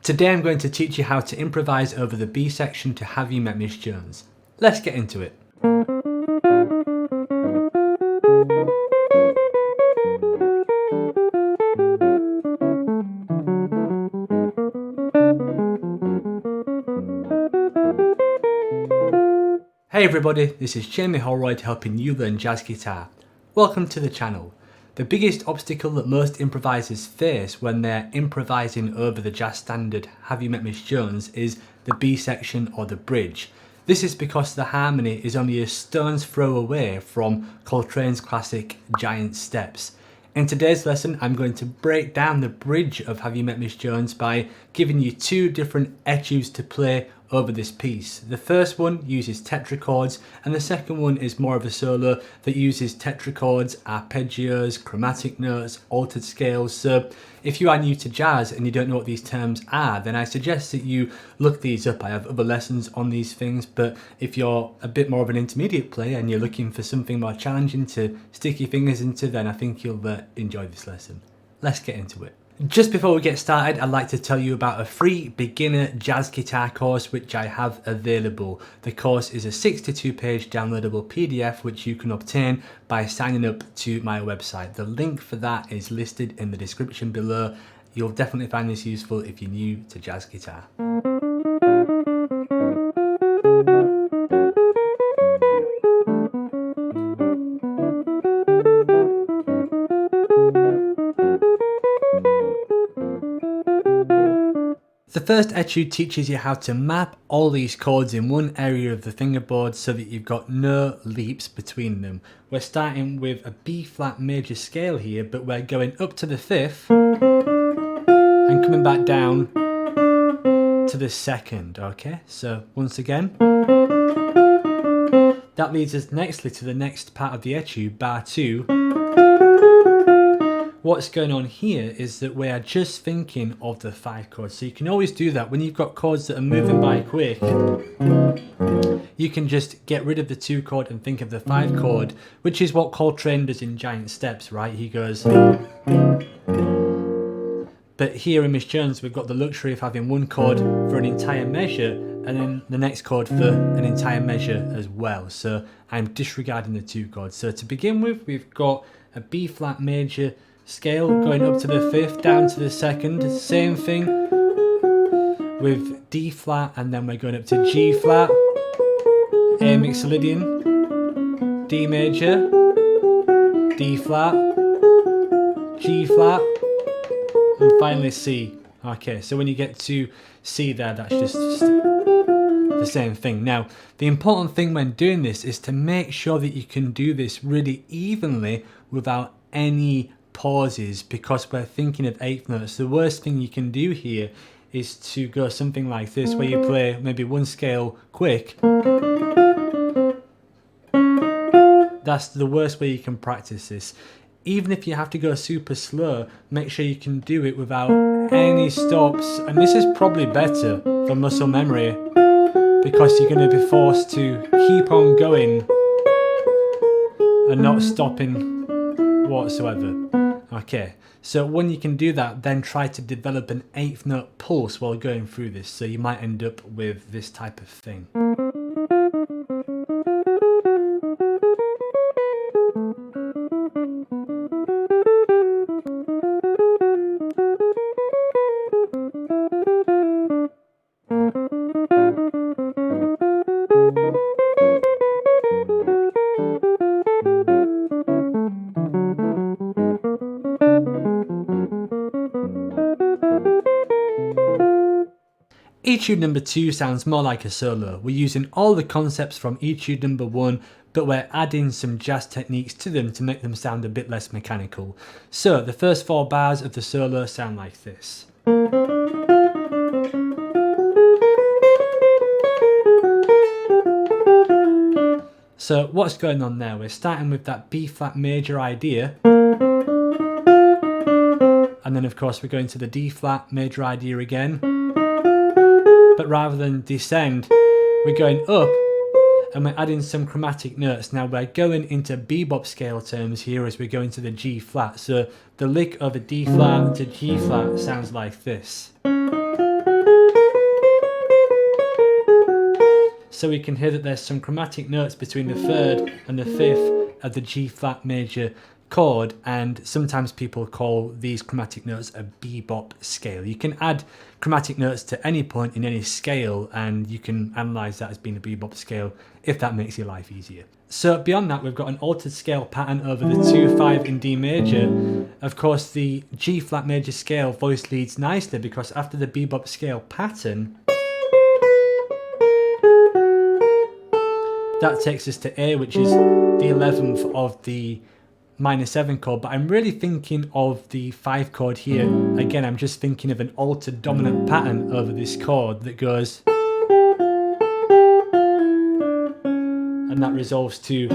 Today I'm going to teach you how to improvise over the B section to Have You Met Miss Jones. Let's get into it. Hey everybody, this is Jamie Holroyd helping you learn jazz guitar. Welcome to the channel. The biggest obstacle that most improvisers face when they're improvising over the jazz standard Have You Met Miss Jones is the B section or the bridge. This is because the harmony is only a stone's throw away from Coltrane's classic Giant Steps. In today's lesson, I'm going to break down the bridge of Have You Met Miss Jones by giving you two different etudes to play over this piece. The first one uses tetrachords and the second one is more of a solo that uses tetrachords, arpeggios, chromatic notes, altered scales. So if you are new to jazz and you don't know what these terms are, then I suggest that you look these up. I have other lessons on these things, but if you're a bit more of an intermediate player and you're looking for something more challenging to stick your fingers into, then I think you'll enjoy this lesson. Let's get into it. Just before we get started, I'd like to tell you about a free beginner jazz guitar course which I have available. The course is a 62-page downloadable PDF which you can obtain by signing up to my website. The link for that is listed in the description below. You'll definitely find this useful if you're new to jazz guitar. The first etude teaches you how to map all these chords in one area of the fingerboard so that you've got no leaps between them. We're starting with a B flat major scale here, but we're going up to the fifth and coming back down to the second, okay? So once again, that leads us nextly to the next part of the etude, bar 2. What's going on here is that we are just thinking of the 5 chords. So you can always do that when you've got chords that are moving by quick. You can just get rid of the 2 chord and think of the 5 chord, which is what Coltrane does in Giant Steps, right? He goes. But here in Miss Jones, we've got the luxury of having 1 chord for an entire measure and then the next chord for an entire measure as well. So I'm disregarding the 2 chords. So to begin with, we've got a B flat major scale going up to the 5th, down to the 2nd. Same thing with D flat, and then we're going up to G flat, A mixolydian, D major, D flat, G flat, and finally C. Okay, so when you get to C there, that's just the same thing. Now, the important thing when doing this is to make sure that you can do this really evenly without any pauses, because we're thinking of 8th notes. The worst thing you can do here is to go something like this, where you play maybe 1 scale quick. That's the worst way you can practice this. Even if you have to go super slow, make sure you can do it without any stops. And this is probably better for muscle memory, because you're going to be forced to keep on going and not stopping whatsoever. Okay, so when you can do that, then try to develop an 8th note pulse while going through this, so you might end up with this type of thing. Etude number 2 sounds more like a solo. We're using all the concepts from etude number 1, but we're adding some jazz techniques to them to make them sound a bit less mechanical. So the first 4 bars of the solo sound like this. So what's going on there? We're starting with that B flat major idea, and then of course we're going to the D flat major idea again. But rather than descend, we're going up and we're adding some chromatic notes. Now we're going into bebop scale terms here as we're going to the G flat. So the lick of a D flat to G flat sounds like this. so we can hear that there's some chromatic notes between the third and the fifth of the G flat major chord, and sometimes people call these chromatic notes a bebop scale. You can add chromatic notes to any point in any scale and you can analyze that as being a bebop scale if that makes your life easier. So beyond that, we've got an altered scale pattern over the 2-5 in D major. Of course, the G flat major scale voice leads nicely because after the bebop scale pattern, that takes us to A, which is the 11th of the minor 7 chord, but I'm really thinking of the 5 chord here. Again, I'm just thinking of an altered dominant pattern over this chord that goes, and that resolves to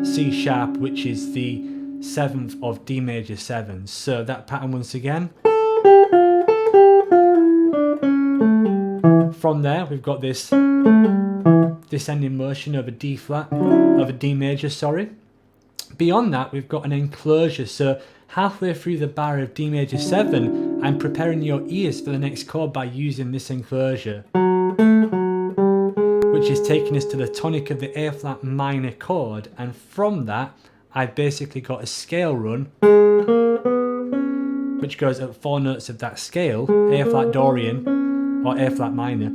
C sharp, which is the 7th of D major 7. So that pattern once again. From there, we've got this descending motion over D flat, over D major, sorry. Beyond that, we've got an enclosure. So halfway through the bar of D major 7, I'm preparing your ears for the next chord by using this enclosure, which is taking us to the tonic of the A flat minor chord. And from that, I've basically got a scale run, which goes at 4 notes of that scale, A flat Dorian or A flat minor.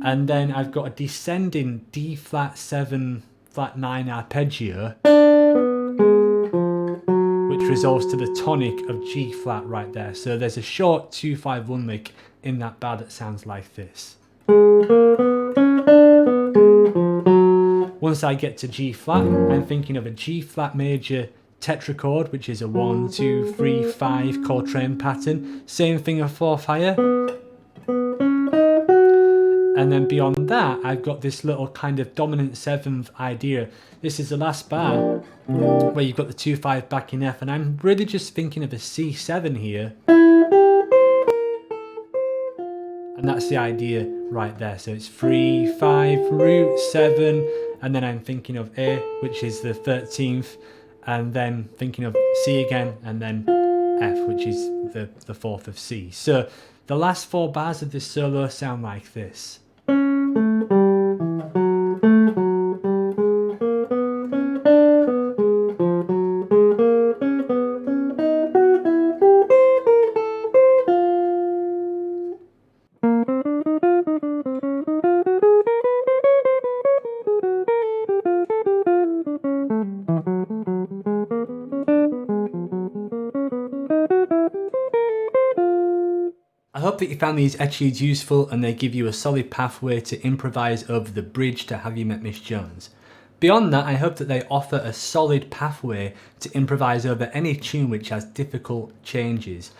And then I've got a descending D flat 7 flat 9 arpeggio, which resolves to the tonic of G flat right there. So there's a short 2-5-1 lick in that bar that sounds like this. Once I get to G flat, I'm thinking of a G flat major tetrachord, which is a 1, 2, 3, 5 Coltrane pattern. Same thing a 4th higher. And then beyond that, I've got this little kind of dominant 7th idea. This is the last bar where you've got the 2-5 back in F, and I'm really just thinking of a C7 here. And that's the idea right there. So it's 3, 5, root 7, and then I'm thinking of A, which is the 13th, and then thinking of C again, and then F, which is the 4th of C. So the last 4 bars of this solo sound like this. I hope that you found these etudes useful and they give you a solid pathway to improvise over the bridge to Have You Met Miss Jones. Beyond that, I hope that they offer a solid pathway to improvise over any tune which has difficult changes.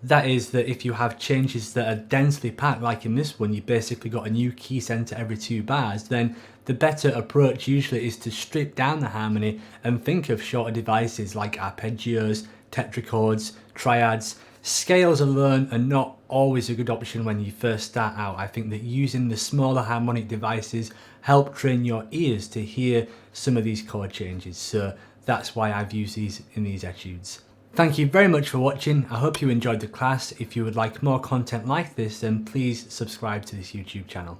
That is, that if you have changes that are densely packed, like in this one, you basically got a new key center every 2 bars, then the better approach usually is to strip down the harmony and think of shorter devices like arpeggios, tetrachords, triads. Scales alone are not always a good option when you first start out. I think that using the smaller harmonic devices help train your ears to hear some of these chord changes. So that's why I've used these in these etudes. Thank you very much for watching. I hope you enjoyed the class. If you would like more content like this, then please subscribe to this YouTube channel.